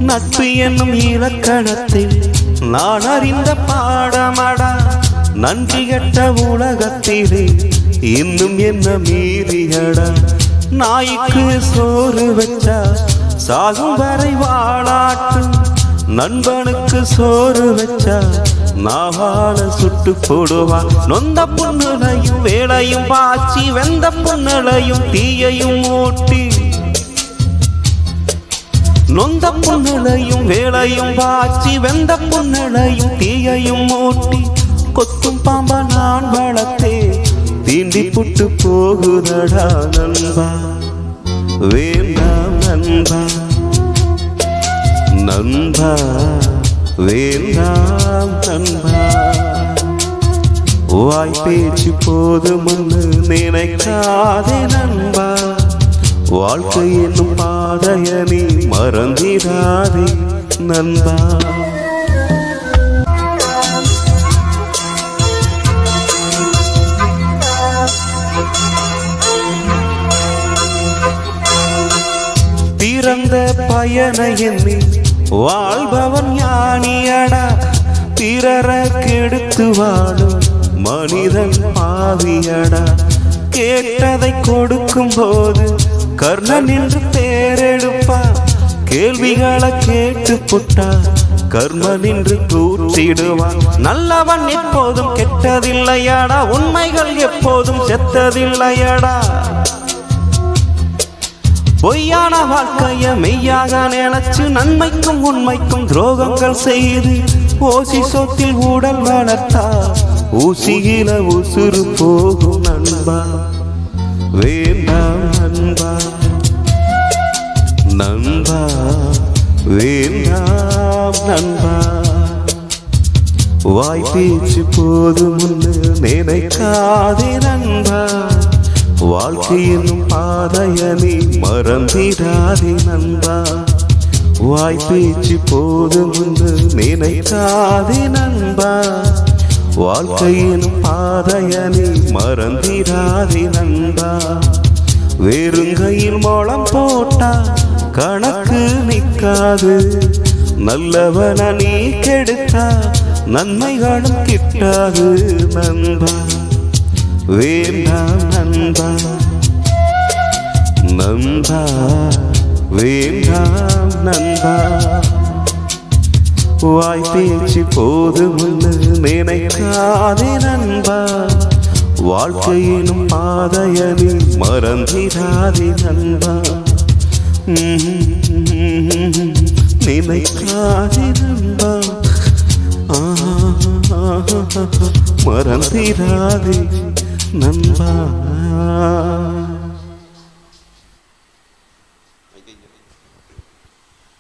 நட்பு என்னும் இலக்கணத்தில் நான் அறிந்த பாடமடா. நன்றி கெட்ட உலகத்திலே இன்னும் என்ன மீறியடா. நாய்க்கு சோறு வச்சா சாகும் வரை வாழாட்டும், நண்பனுக்கு சோறு வச்சா நாவால சுட்டு போடுவான். நொந்த புண்ணுலையும் வேலையும் பாய்ச்சி, வெந்த புண்ணுலையும் தீயையும் ஊட்டி, நொந்த புண்ணுலையும் வேலையும் பாய்ச்சி, வெந்த புண்ணுலையும் தீயையும் ஊட்டி, கொத்தும் பாம்பா நான் வளர்த்தே தீண்டி புட்டு போகுதடா நண்பா. வேண்டாம் நண்பா, நண்பா வேண்டாம் நண்பா. வாய் பேச்சு போதும்னு நினைக்காதே நண்பா. வாழ்க்கை என்னும் பாதைய நீ மறந்திடாதே நண்பா. பிறந்த பயனை எண்ணி வாழ்பவன் ஞானியடா. பிறரை கெடுத்து வாழும் மனிதன் பாவியடா. கேட்டதை கொடுக்கும் போது கர்ணன் என்று பேரெடுப்பா. கேள்விகளை கேட்டு புட்டா கர்மன் என்று கூட்டிடுவான். நல்லவன் எப்போதும் கெட்டதில்லையாடா, உண்மைகள் எப்போதும் செத்ததில்லையாடா. பொய்யான வாழ்க்கைய மெய்யாக நினைச்சு நன்மைக்கும் உண்மைக்கும் துரோகங்கள் செய்து ஓசி சொத்தில் ஊடல் வளர்த்தா ஊசியில உசுறு போகும் நண்பா. வேண்டாம் நண்பா, நண்பா வேண்டாம் நண்பா. வாய் பேச்சு போதும்னு நினைக்காதே நண்பா. வாழ்க்கை என்னும் பாதைய நீ மறந்திடாதே நண்பா. வாய் பேச்சு போதும்னு நினைக்காதே நண்பா. வாழ்க்கை என்னும் பாதைய நீ மறந்திடாதே நண்பா. வெறுங்கையில் மோளம் போட்டா கணக்கு நிற்காது. நல்லவன நீ கெடுத்தா நன்மைகளும் கிட்டாது நண்பா. வேண்டாம் நண்பா, நண்பா வேண்டாம் நண்பா. வாய் பேச்சு போதும்னு நினைக்காதே நண்பா. வாழ்க்கையினும் பாதைய நீ மறந்திடாதே நண்பா. நினைக்காதே நண்பா, மறந்திடாதே நண்பா.